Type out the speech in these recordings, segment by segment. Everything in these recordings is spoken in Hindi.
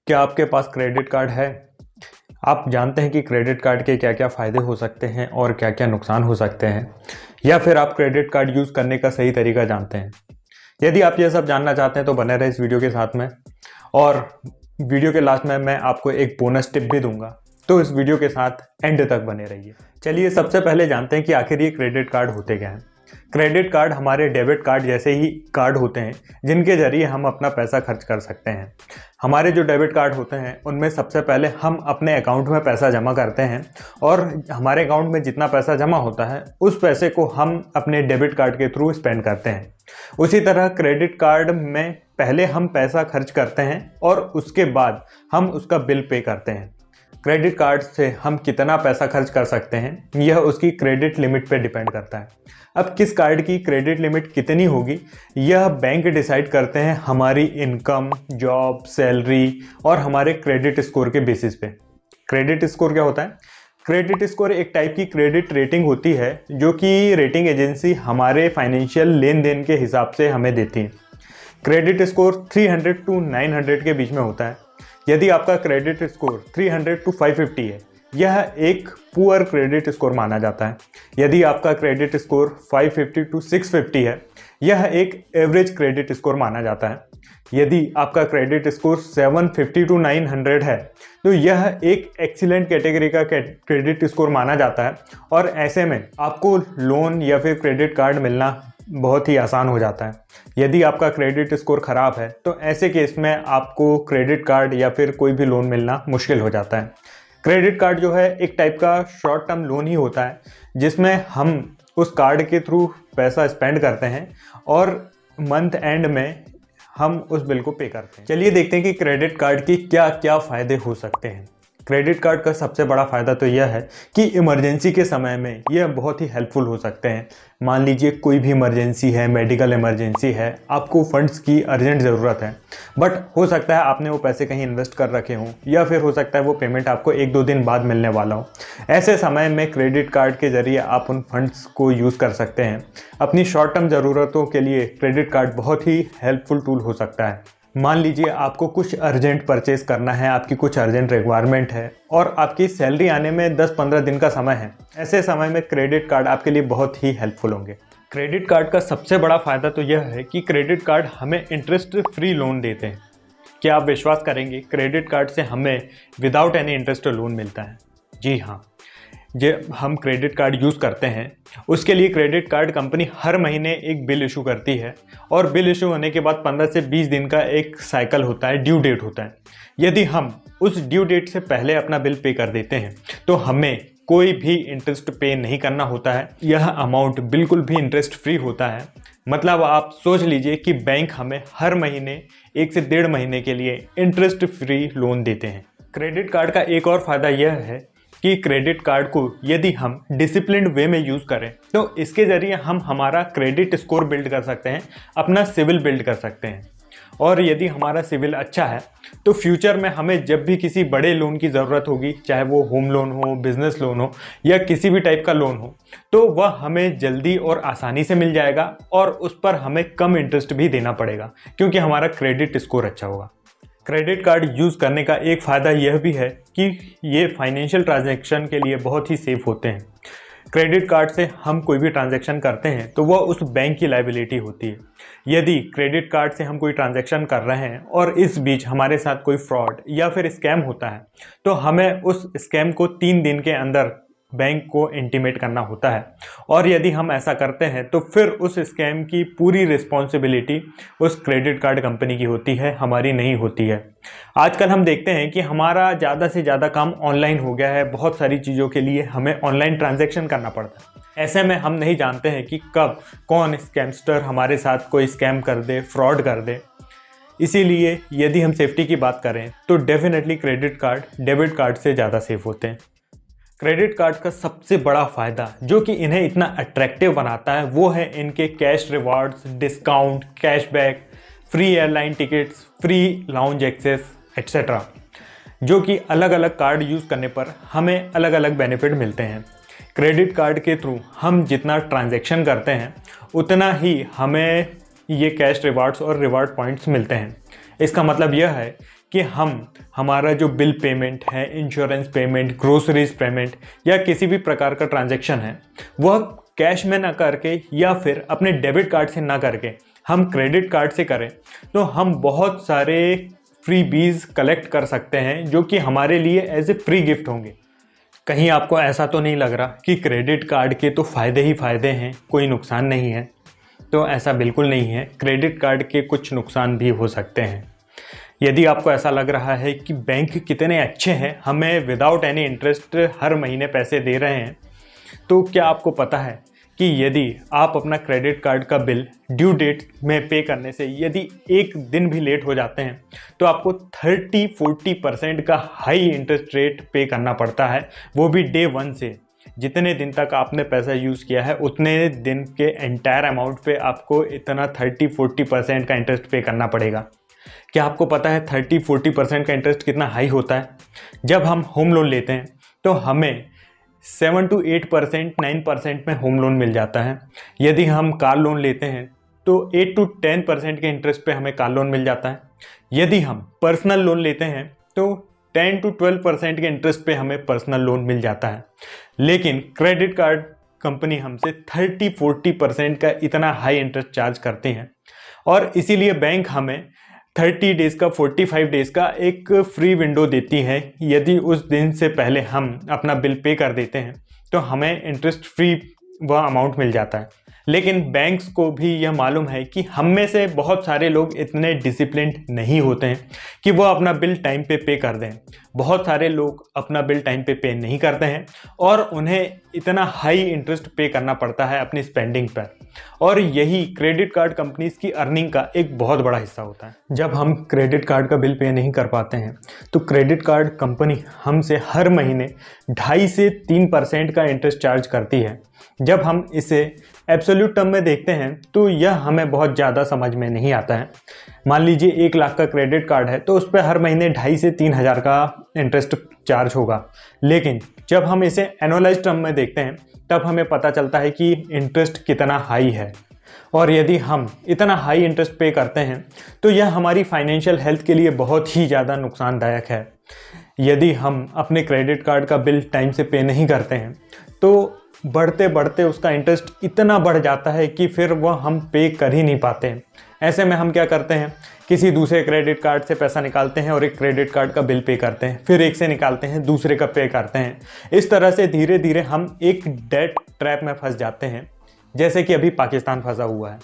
क्या आपके पास क्रेडिट कार्ड है? आप जानते हैं कि क्रेडिट कार्ड के क्या क्या फ़ायदे हो सकते हैं और क्या क्या नुकसान हो सकते हैं, या फिर आप क्रेडिट कार्ड यूज़ करने का सही तरीका जानते हैं? यदि आप ये सब जानना चाहते हैं तो बने रहे इस वीडियो के साथ में, और वीडियो के लास्ट में मैं आपको एक बोनस टिप भी दूंगा, तो इस वीडियो के साथ एंड तक बने रहिए। चलिए सबसे पहले जानते हैं कि आखिर ये क्रेडिट कार्ड होते क्या हैं। क्रेडिट कार्ड हमारे डेबिट कार्ड जैसे ही कार्ड होते हैं जिनके जरिए हम अपना पैसा खर्च कर सकते हैं। हमारे जो डेबिट कार्ड होते हैं उनमें सबसे पहले हम अपने अकाउंट में पैसा जमा करते हैं, और हमारे अकाउंट में जितना पैसा जमा होता है उस पैसे को हम अपने डेबिट कार्ड के थ्रू स्पेंड करते हैं। उसी तरह क्रेडिट कार्ड में पहले हम पैसा खर्च करते हैं और उसके बाद हम उसका बिल पे करते हैं। क्रेडिट कार्ड से हम कितना पैसा खर्च कर सकते हैं यह उसकी क्रेडिट लिमिट पे डिपेंड करता है। अब किस कार्ड की क्रेडिट लिमिट कितनी होगी यह बैंक डिसाइड करते हैं हमारी इनकम, जॉब, सैलरी और हमारे क्रेडिट स्कोर के बेसिस पे। क्रेडिट स्कोर क्या होता है? क्रेडिट स्कोर एक टाइप की क्रेडिट रेटिंग होती है जो कि रेटिंग एजेंसी हमारे फाइनेंशियल लेन देन के हिसाब से हमें देती है। क्रेडिट स्कोर 300 to 900 के बीच में होता है। यदि आपका क्रेडिट स्कोर 300 to 550 है, यह एक पुअर क्रेडिट स्कोर माना जाता है। यदि आपका क्रेडिट स्कोर 550 to 650 है, यह एक एवरेज क्रेडिट स्कोर माना जाता है। यदि आपका क्रेडिट स्कोर 750 to 900 है, तो यह एक एक्सीलेंट कैटेगरी का क्रेडिट स्कोर माना जाता है, और ऐसे में आपको लोन या फिर क्रेडिट कार्ड मिलना बहुत ही आसान हो जाता है। यदि आपका क्रेडिट स्कोर ख़राब है तो ऐसे केस में आपको क्रेडिट कार्ड या फिर कोई भी लोन मिलना मुश्किल हो जाता है। क्रेडिट कार्ड जो है एक टाइप का शॉर्ट टर्म लोन ही होता है जिसमें हम उस कार्ड के थ्रू पैसा स्पेंड करते हैं और मंथ एंड में हम उस बिल को पे करते हैं। चलिए देखते हैं कि क्रेडिट कार्ड की क्या क्या फ़ायदे हो सकते हैं। क्रेडिट कार्ड का सबसे बड़ा फ़ायदा तो यह है कि इमरजेंसी के समय में यह बहुत ही हेल्पफुल हो सकते हैं। मान लीजिए कोई भी इमरजेंसी है, मेडिकल इमरजेंसी है, आपको फंड्स की अर्जेंट ज़रूरत है, बट हो सकता है आपने वो पैसे कहीं इन्वेस्ट कर रखे हों, या फिर हो सकता है वो पेमेंट आपको 1-2 दिन बाद मिलने वाला हो। ऐसे समय में क्रेडिट कार्ड के ज़रिए आप उन फंड्स को यूज़ कर सकते हैं। अपनी शॉर्ट टर्म ज़रूरतों के लिए क्रेडिट कार्ड बहुत ही हेल्पफुल टूल हो सकता है। मान लीजिए आपको कुछ अर्जेंट परचेज करना है, आपकी कुछ अर्जेंट रिक्वायरमेंट है और आपकी सैलरी आने में 10-15 दिन का समय है। ऐसे समय में क्रेडिट कार्ड आपके लिए बहुत ही हेल्पफुल होंगे। क्रेडिट कार्ड का सबसे बड़ा फ़ायदा तो यह है कि क्रेडिट कार्ड हमें इंटरेस्ट फ्री लोन देते हैं। क्या आप विश्वास करेंगे, क्रेडिट कार्ड से हमें विदाउट एनी इंटरेस्ट लोन मिलता है। जी हाँ, जब हम क्रेडिट कार्ड यूज़ करते हैं उसके लिए क्रेडिट कार्ड कंपनी हर महीने एक बिल इशू करती है, और बिल इशू होने के बाद 15 से 20 दिन का एक साइकिल होता है, ड्यू डेट होता है। यदि हम उस ड्यू डेट से पहले अपना बिल पे कर देते हैं तो हमें कोई भी इंटरेस्ट पे नहीं करना होता है। यह अमाउंट बिल्कुल भी इंटरेस्ट फ्री होता है। मतलब आप सोच लीजिए कि बैंक हमें हर महीने 1 से 1.5 महीने के लिए इंटरेस्ट फ्री लोन देते हैं। क्रेडिट कार्ड का एक और फ़ायदा यह है कि क्रेडिट कार्ड को यदि हम डिसिप्लिन्ड वे में यूज़ करें तो इसके ज़रिए हम हमारा क्रेडिट स्कोर बिल्ड कर सकते हैं, अपना सिविल बिल्ड कर सकते हैं। और यदि हमारा सिविल अच्छा है तो फ्यूचर में हमें जब भी किसी बड़े लोन की ज़रूरत होगी, चाहे वो होम लोन हो, बिजनेस लोन हो या किसी भी टाइप का लोन हो, तो वह हमें जल्दी और आसानी से मिल जाएगा, और उस पर हमें कम इंटरेस्ट भी देना पड़ेगा क्योंकि हमारा क्रेडिट स्कोर अच्छा होगा। क्रेडिट कार्ड यूज़ करने का एक फ़ायदा यह भी है कि ये फाइनेंशियल ट्रांजैक्शन के लिए बहुत ही सेफ होते हैं। क्रेडिट कार्ड से हम कोई भी ट्रांजैक्शन करते हैं तो वह उस बैंक की लायबिलिटी होती है। यदि क्रेडिट कार्ड से हम कोई ट्रांजैक्शन कर रहे हैं और इस बीच हमारे साथ कोई फ्रॉड या फिर स्कैम होता है तो हमें उस स्कैम को 3 दिन के अंदर बैंक को इंटीमेट करना होता है, और यदि हम ऐसा करते हैं तो फिर उस स्कैम की पूरी रिस्पॉन्सिबिलिटी उस क्रेडिट कार्ड कंपनी की होती है, हमारी नहीं होती है। आजकल हम देखते हैं कि हमारा ज़्यादा से ज़्यादा काम ऑनलाइन हो गया है। बहुत सारी चीज़ों के लिए हमें ऑनलाइन ट्रांजैक्शन करना पड़ता है। ऐसे में हम नहीं जानते हैं कि कब कौन स्कैमस्टर हमारे साथ कोई स्कैम कर दे, फ्रॉड कर दे। इसीलिए यदि हम सेफ्टी की बात करें तो definitely credit card debit card से ज़्यादा सेफ होते हैं। क्रेडिट कार्ड का सबसे बड़ा फ़ायदा जो कि इन्हें इतना अट्रैक्टिव बनाता है वो है इनके cash rewards, discount, cashback, free airline tickets, free lounge access etcetera, जो कि अलग अलग कार्ड यूज़ करने पर हमें अलग अलग बेनिफिट मिलते हैं। क्रेडिट कार्ड के थ्रू हम जितना ट्रांजैक्शन करते हैं उतना ही हमें ये कैश रिवार्ड्स और रिवार्ड पॉइंट्स मिलते हैं। इसका मतलब यह है कि हम हमारा जो बिल पेमेंट है, इंश्योरेंस पेमेंट, ग्रोसरीज पेमेंट या किसी भी प्रकार का ट्रांजैक्शन है वह कैश में ना करके या फिर अपने डेबिट कार्ड से ना करके हम क्रेडिट कार्ड से करें तो हम बहुत सारे फ्री बीज कलेक्ट कर सकते हैं जो कि हमारे लिए एज ए फ्री गिफ्ट होंगे। कहीं आपको ऐसा तो नहीं लग रहा कि क्रेडिट कार्ड के तो फ़ायदे ही फ़ायदे हैं, कोई नुकसान नहीं है? तो ऐसा बिल्कुल नहीं है, क्रेडिट कार्ड के कुछ नुकसान भी हो सकते हैं। यदि आपको ऐसा लग रहा है कि बैंक कितने अच्छे हैं, हमें विदाउट एनी इंटरेस्ट हर महीने पैसे दे रहे हैं, तो क्या आपको पता है कि यदि आप अपना क्रेडिट कार्ड का बिल ड्यू डेट में पे करने से यदि एक दिन भी लेट हो जाते हैं तो आपको 30-40% का हाई इंटरेस्ट रेट पे करना पड़ता है, वो भी डे 1 से। जितने दिन तक आपने पैसा यूज़ किया है उतने दिन के एंटायर अमाउंट पे आपको इतना 30-40% का इंटरेस्ट पे करना पड़ेगा। क्या आपको पता है 30-40% का इंटरेस्ट कितना हाई होता है? जब हम होम लोन लेते हैं तो हमें 7 to 8%, 9% में होम लोन मिल जाता है। यदि हम कार लोन लेते हैं तो 8 to 10% के इंटरेस्ट पे हमें कार लोन मिल जाता है। यदि हम पर्सनल लोन लेते हैं तो 10 to 12% के इंटरेस्ट पे हमें पर्सनल लोन मिल जाता है। लेकिन क्रेडिट कार्ड कंपनी हमसे 30-40% का इतना हाई इंटरेस्ट चार्ज करते हैं और इसीलिए बैंक हमें 30 डेज का 45 डेज का एक फ्री विंडो देती है। यदि उस दिन से पहले हम अपना बिल पे कर देते हैं तो हमें इंटरेस्ट फ्री वह अमाउंट मिल जाता है। लेकिन बैंक्स को भी यह मालूम है कि हम में से बहुत सारे लोग इतने डिसिप्लिन्ड नहीं होते हैं कि वो अपना बिल टाइम पे पे कर दें। बहुत सारे लोग अपना बिल टाइम पे पे नहीं करते हैं और उन्हें इतना हाई इंटरेस्ट पे करना पड़ता है अपनी स्पेंडिंग पर, और यही क्रेडिट कार्ड कंपनीज की अर्निंग का एक बहुत बड़ा हिस्सा होता है। जब हम क्रेडिट कार्ड का बिल पे नहीं कर पाते हैं तो क्रेडिट कार्ड कंपनी हमसे हर महीने 2.5 से 3% का इंटरेस्ट चार्ज करती है। जब हम इसे एब्सोल्यूट टर्म में देखते हैं तो यह हमें बहुत ज़्यादा समझ में नहीं आता है। मान लीजिए 1 लाख का क्रेडिट कार्ड है तो उस पर हर महीने 2.5 से 3 हज़ार का इंटरेस्ट चार्ज होगा। लेकिन जब हम इसे एनुअलाइज टर्म में देखते हैं तब हमें पता चलता है कि इंटरेस्ट कितना हाई है, और यदि हम इतना हाई इंटरेस्ट पे करते हैं तो यह हमारी फाइनेंशियल हेल्थ के लिए बहुत ही ज़्यादा नुकसानदायक है। यदि हम अपने क्रेडिट कार्ड का बिल टाइम से पे नहीं करते हैं तो बढ़ते बढ़ते उसका इंटरेस्ट इतना बढ़ जाता है कि फिर वह हम पे कर ही नहीं पाते हैं। ऐसे में हम क्या करते हैं, किसी दूसरे क्रेडिट कार्ड से पैसा निकालते हैं और एक क्रेडिट कार्ड का बिल पे करते हैं, फिर एक से निकालते हैं दूसरे का पे करते हैं। इस तरह से धीरे धीरे हम एक डेट ट्रैप में फंस जाते हैं, जैसे कि अभी पाकिस्तान फंसा हुआ है।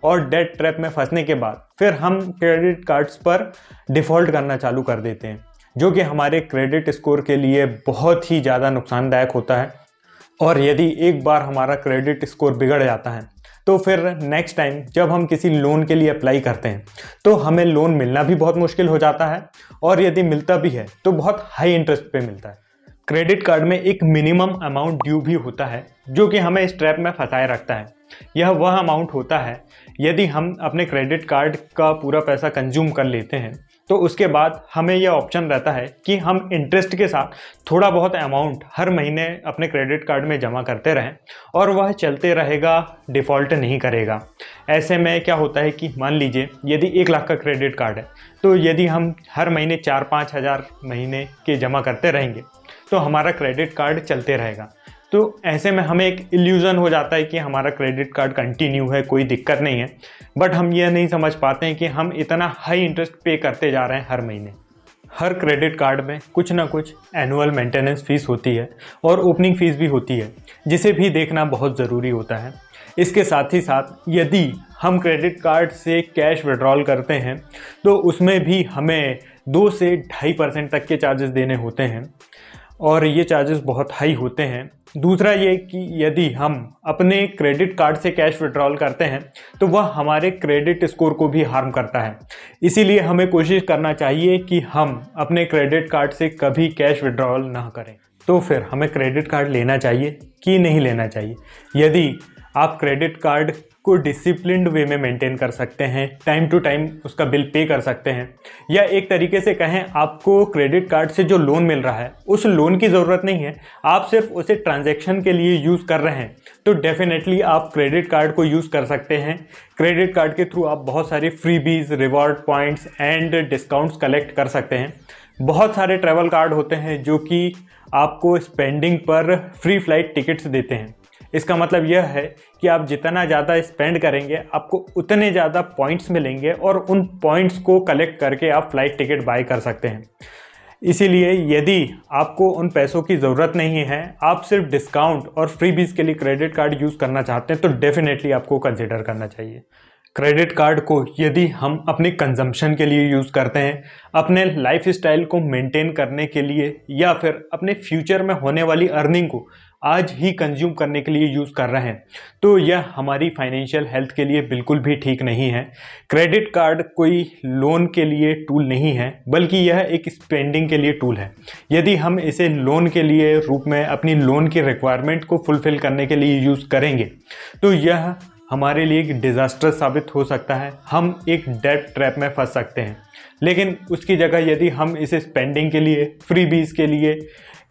और डेट ट्रैप में फंसने के बाद फिर हम क्रेडिट कार्ड्स पर डिफ़ॉल्ट करना चालू कर देते हैं, जो कि हमारे क्रेडिट स्कोर के लिए बहुत ही ज़्यादा नुकसानदायक होता है। और यदि एक बार हमारा क्रेडिट स्कोर बिगड़ जाता है तो फिर नेक्स्ट टाइम जब हम किसी लोन के लिए अप्लाई करते हैं तो हमें लोन मिलना भी बहुत मुश्किल हो जाता है, और यदि मिलता भी है तो बहुत हाई इंटरेस्ट पे मिलता है। क्रेडिट कार्ड में एक मिनिमम अमाउंट ड्यू भी होता है जो कि हमें इस ट्रैप में फंसाए रखता है। यह वह अमाउंट होता है यदि हम अपने क्रेडिट कार्ड का पूरा पैसा कंज्यूम कर लेते हैं तो उसके बाद हमें यह ऑप्शन रहता है कि हम इंटरेस्ट के साथ थोड़ा बहुत अमाउंट हर महीने अपने क्रेडिट कार्ड में जमा करते रहें और वह चलते रहेगा, डिफ़ॉल्ट नहीं करेगा। ऐसे में क्या होता है कि मान लीजिए यदि 1 लाख का क्रेडिट कार्ड है तो यदि हम हर महीने 4-5 हज़ार महीने के जमा करते रहेंगे तो हमारा क्रेडिट कार्ड चलते रहेगा। तो ऐसे में हमें एक इल्यूज़न हो जाता है कि हमारा क्रेडिट कार्ड कंटिन्यू है, कोई दिक्कत नहीं है, बट हम यह नहीं समझ पाते हैं कि हम इतना हाई इंटरेस्ट पे करते जा रहे हैं हर महीने। हर क्रेडिट कार्ड में कुछ ना कुछ एनुअल मेंटेनेंस फ़ीस होती है और ओपनिंग फ़ीस भी होती है, जिसे भी देखना बहुत ज़रूरी होता है। इसके साथ ही साथ यदि हम क्रेडिट कार्ड से कैश विड्रॉल करते हैं तो उसमें भी हमें 2 से 2.5% तक के चार्जेस देने होते हैं, और ये चार्जेस बहुत हाई होते हैं। दूसरा ये कि यदि हम अपने क्रेडिट कार्ड से कैश विड्रॉल करते हैं तो वह हमारे क्रेडिट स्कोर को भी हार्म करता है। इसीलिए हमें कोशिश करना चाहिए कि हम अपने क्रेडिट कार्ड से कभी कैश विड्रॉल ना करें। तो फिर हमें क्रेडिट कार्ड लेना चाहिए कि नहीं लेना चाहिए? यदि आप क्रेडिट कार्ड को डिसिप्लिन्ड वे में मेंटेन कर सकते हैं, टाइम टू टाइम उसका बिल पे कर सकते हैं, या एक तरीके से कहें आपको क्रेडिट कार्ड से जो लोन मिल रहा है उस लोन की ज़रूरत नहीं है, आप सिर्फ उसे ट्रांजैक्शन के लिए यूज़ कर रहे हैं, तो डेफिनेटली आप क्रेडिट कार्ड को यूज़ कर सकते हैं। क्रेडिट कार्ड के थ्रू आप बहुत सारे freebies, reward points and discounts collect कर सकते हैं। बहुत सारे ट्रैवल कार्ड होते हैं जो कि आपको स्पेंडिंग पर फ्री फ्लाइट टिकट्स देते हैं। इसका मतलब यह है कि आप जितना ज़्यादा स्पेंड करेंगे आपको उतने ज़्यादा पॉइंट्स मिलेंगे और उन पॉइंट्स को कलेक्ट करके आप फ़्लाइट टिकट बाय कर सकते हैं। इसीलिए यदि आपको उन पैसों की ज़रूरत नहीं है, आप सिर्फ डिस्काउंट और फ्रीबीज के लिए क्रेडिट कार्ड यूज़ करना चाहते हैं, तो डेफिनेटली आपको कंसिडर करना चाहिए। क्रेडिट कार्ड को यदि हम अपनी कंजम्पशन के लिए यूज़ करते हैं, अपने लाइफ स्टाइल को मेंटेन करने के लिए, या फिर अपने फ्यूचर में होने वाली अर्निंग को आज ही कंज्यूम करने के लिए यूज़ कर रहे हैं, तो यह हमारी फाइनेंशियल हेल्थ के लिए बिल्कुल भी ठीक नहीं है। क्रेडिट कार्ड कोई लोन के लिए टूल नहीं है, बल्कि यह एक स्पेंडिंग के लिए टूल है। यदि हम इसे लोन के लिए रूप में अपनी लोन की रिक्वायरमेंट को फुलफ़िल करने के लिए यूज़ करेंगे, तो यह हमारे लिए एक डिज़ास्टर साबित हो सकता है। हम एक डेट ट्रैप में फंस सकते हैं। लेकिन उसकी जगह यदि हम इसे स्पेंडिंग के लिए, फ्रीबीज के लिए,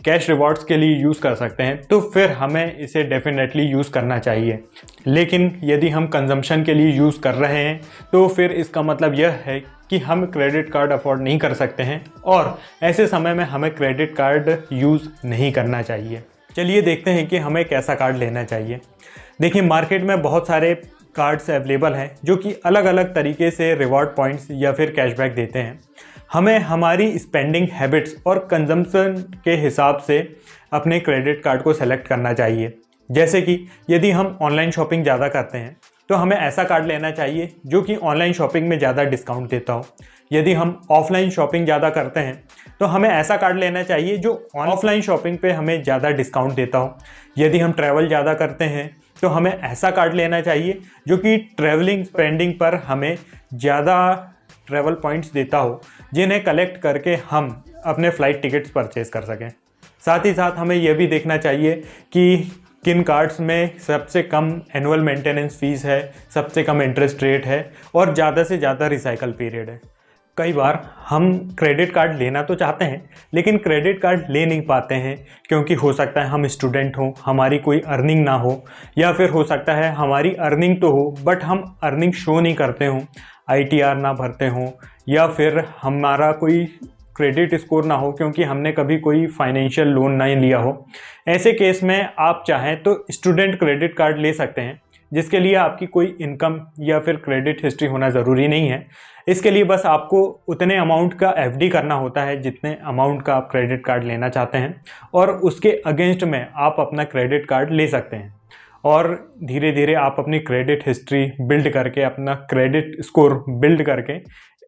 कैश रिवॉर्ड्स के लिए यूज़ कर सकते हैं, तो फिर हमें इसे डेफिनेटली यूज़ करना चाहिए। लेकिन यदि हम कंजम्पशन के लिए यूज़ कर रहे हैं, तो फिर इसका मतलब यह है कि हम क्रेडिट कार्ड अफोर्ड नहीं कर सकते हैं, और ऐसे समय में हमें क्रेडिट कार्ड यूज़ नहीं करना चाहिए। चलिए देखते हैं कि हमें कैसा कार्ड लेना चाहिए। देखिए, मार्केट में बहुत सारे कार्ड्स अवेलेबल हैं जो कि अलग अलग तरीके से रिवॉर्ड पॉइंट्स या फिर कैशबैक देते हैं। हमें हमारी स्पेंडिंग हैबिट्स और कंजम्पशन के हिसाब से अपने क्रेडिट कार्ड को सेलेक्ट करना चाहिए। जैसे कि यदि हम ऑनलाइन शॉपिंग ज़्यादा करते हैं, तो हमें ऐसा कार्ड लेना चाहिए जो कि ऑनलाइन शॉपिंग में ज़्यादा डिस्काउंट देता हो। यदि हम ऑफलाइन शॉपिंग ज़्यादा करते हैं, तो हमें ऐसा कार्ड लेना चाहिए जो ऑफलाइन शॉपिंग पे हमें ज़्यादा डिस्काउंट देता हो। यदि हम ट्रैवल ज़्यादा करते हैं, तो हमें ऐसा कार्ड लेना चाहिए जो कि ट्रैवलिंग स्पेंडिंग पर हमें ज़्यादा ट्रैवल पॉइंट्स देता हो, जिन्हें कलेक्ट करके हम अपने फ़्लाइट टिकट्स परचेज़ कर सकें। साथ ही साथ हमें यह भी देखना चाहिए कि किन कार्ड्स में सबसे कम एनुअल मेंटेनेंस फ़ीस है, सबसे कम इंटरेस्ट रेट है और ज़्यादा से ज़्यादा रिसाइकल पीरियड है। कई बार हम क्रेडिट कार्ड लेना तो चाहते हैं, लेकिन क्रेडिट कार्ड ले नहीं पाते हैं, क्योंकि हो सकता है हम स्टूडेंट हों, हमारी कोई अर्निंग ना हो, या फिर हो सकता है हमारी अर्निंग तो हो बट हम अर्निंग शो नहीं करते हों, ITR ना भरते हों, या फिर हमारा कोई क्रेडिट स्कोर ना हो क्योंकि हमने कभी कोई फाइनेंशियल लोन नहीं लिया हो। ऐसे केस में आप चाहें तो स्टूडेंट क्रेडिट कार्ड ले सकते हैं, जिसके लिए आपकी कोई इनकम या फिर क्रेडिट हिस्ट्री होना ज़रूरी नहीं है। इसके लिए बस आपको उतने अमाउंट का FD करना होता है जितने अमाउंट का आप क्रेडिट कार्ड लेना चाहते हैं, और उसके अगेंस्ट में आप अपना क्रेडिट कार्ड ले सकते हैं, और धीरे धीरे आप अपनी क्रेडिट हिस्ट्री बिल्ड करके, अपना क्रेडिट स्कोर बिल्ड करके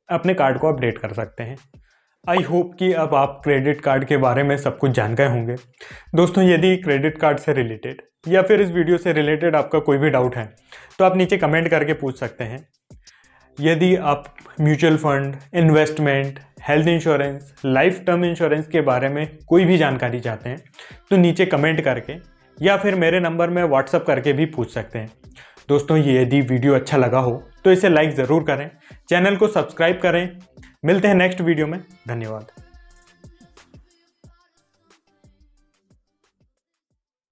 अपने कार्ड को अपडेट कर सकते हैं। आई होप कि अब आप क्रेडिट कार्ड के बारे में सब कुछ जान गए होंगे। दोस्तों, यदि क्रेडिट कार्ड से रिलेटेड या फिर इस वीडियो से रिलेटेड आपका कोई भी डाउट है, तो आप नीचे कमेंट करके पूछ सकते हैं। यदि आप mutual fund, investment, health insurance, life term insurance के बारे में कोई भी जानकारी चाहते हैं, तो नीचे कमेंट करके या फिर मेरे नंबर में व्हाट्सअप करके भी पूछ सकते हैं। दोस्तों, ये यदि वीडियो अच्छा लगा हो तो इसे लाइक ज़रूर करें, चैनल को सब्सक्राइब करें। मिलते हैं नेक्स्ट वीडियो में। धन्यवाद।